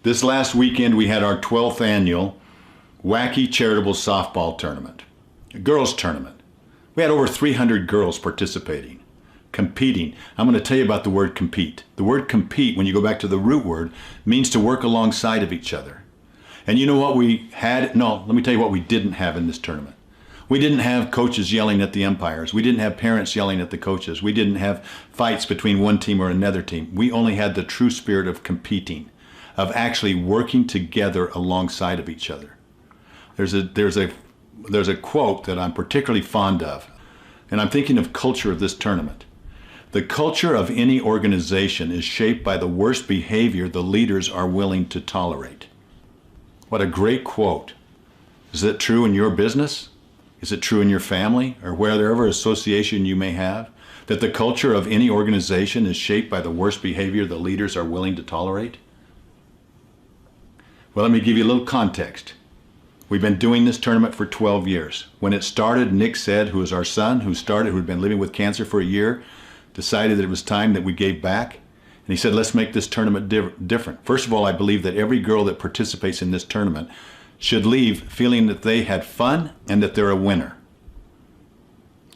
This last weekend we had our 12th annual Wacky Charitable Softball Tournament, a girls tournament. We had over 300 girls participating, competing. I'm going to tell you about the word compete. The word compete, when you go back to the root word, means to work alongside of each other. And you know what we had? No, let me tell you what we didn't have in this tournament. We didn't have coaches yelling at the umpires. We didn't have parents yelling at the coaches. We didn't have fights between one team or another team. We only had the true spirit of competing, of actually working together alongside of each other. There's a quote that I'm particularly fond of, and I'm thinking of culture of this tournament. The culture of any organization is shaped by the worst behavior the leaders are willing to tolerate. What a great quote. Is it true in your business? Is it true in your family or wherever association you may have? That the culture of any organization is shaped by the worst behavior the leaders are willing to tolerate? Well, let me give you a little context. We've been doing this tournament for 12 years. When it started, Nick said, who is our son, who had been living with cancer for a year, decided that it was time that we gave back. And he said, let's make this tournament different. First of all, I believe that every girl that participates in this tournament should leave feeling that they had fun and that they're a winner.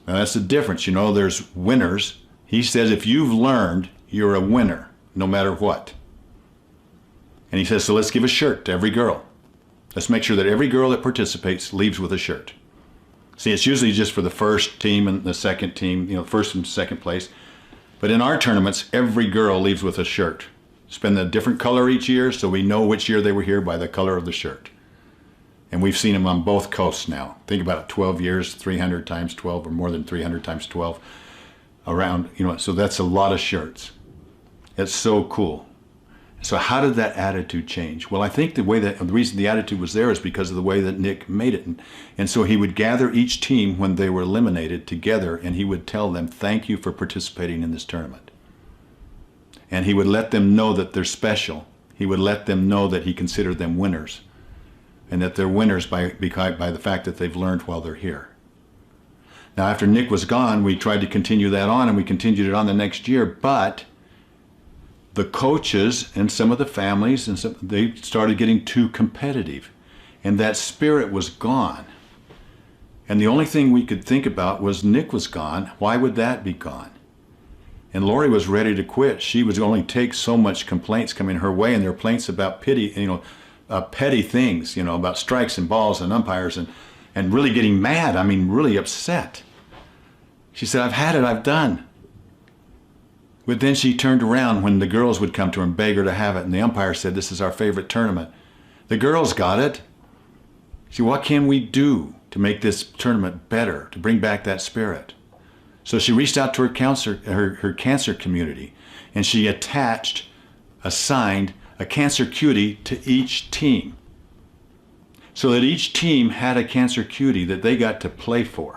Now that's the difference. You know, there's winners. He says if you've learned, you're a winner, no matter what. And he says, so let's give a shirt to every girl. Let's make sure that every girl that participates leaves with a shirt. See, it's usually just for the first team and the second team, you know, first and second place. But in our tournaments, every girl leaves with a shirt. It's been a different color each year, so we know which year they were here by the color of the shirt. And we've seen them on both coasts now. Think about it, 12 years, 300 times 12, or more than 300 times 12 around, you know, so that's a lot of shirts. It's so cool. So how did that attitude change? Well, I think the reason the attitude was there is because of the way that Nick made it. And so he would gather each team when they were eliminated together, and he would tell them, thank you for participating in this tournament. And he would let them know that they're special. He would let them know that he considered them winners, and that they're winners by the fact that they've learned while they're here. Now, after Nick was gone, we tried to continue that on, and we continued it on the next year, but the coaches and some of the families, they started getting too competitive, and that spirit was gone. And the only thing we could think about was Nick was gone. Why would that be gone? And Lori was ready to quit. She would only take so much complaints coming her way, and there were complaints about petty things, you know, about strikes and balls and umpires, and really getting mad. I mean, really upset. She said, I've had it, I've done. But then she turned around when the girls would come to her and beg her to have it, and the umpire said, this is our favorite tournament. The girls got it. She said, what can we do to make this tournament better, to bring back that spirit? So she reached out to her cancer community, and she assigned a cancer cutie to each team, so that each team had a cancer cutie that they got to play for.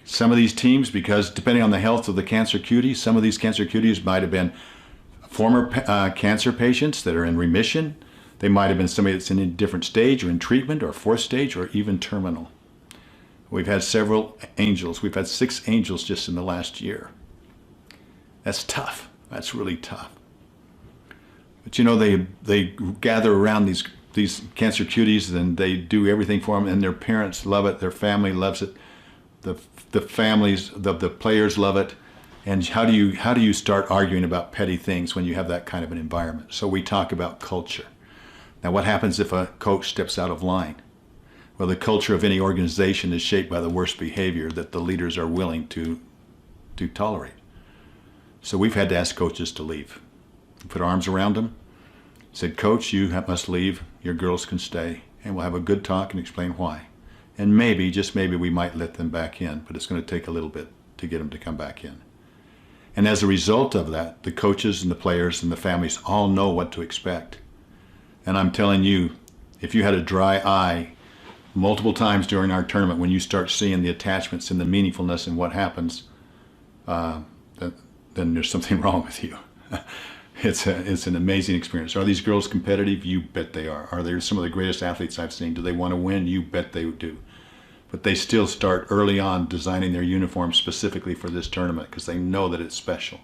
Some of these teams, because depending on the health of the cancer cutie, some of these cancer cuties might have been former cancer patients that are in remission. They might have been somebody that's in a different stage or in treatment or fourth stage or even terminal. We've had several angels. We've had 6 angels just in the last year. That's tough. That's really tough. But you know, they gather around these cancer cuties, and they do everything for them, and their parents love it, their family loves it. The families, the players love it. And how do you start arguing about petty things when you have that kind of an environment? So we talk about culture. Now, what happens if a coach steps out of line? Well, the culture of any organization is shaped by the worst behavior that the leaders are willing to tolerate. So we've had to ask coaches to leave. Put our arms around them, said, Coach, you must leave. Your girls can stay, and we'll have a good talk and explain why. And maybe, just maybe, we might let them back in, but it's going to take a little bit to get them to come back in. And as a result of that, the coaches and the players and the families all know what to expect. And I'm telling you, if you had a dry eye multiple times during our tournament, when you start seeing the attachments and the meaningfulness and what happens, then there's something wrong with you. It's an amazing experience. Are these girls competitive? You bet they are. Are they some of the greatest athletes I've seen? Do they want to win? You bet they do. But they still start early on designing their uniforms specifically for this tournament because they know that it's special.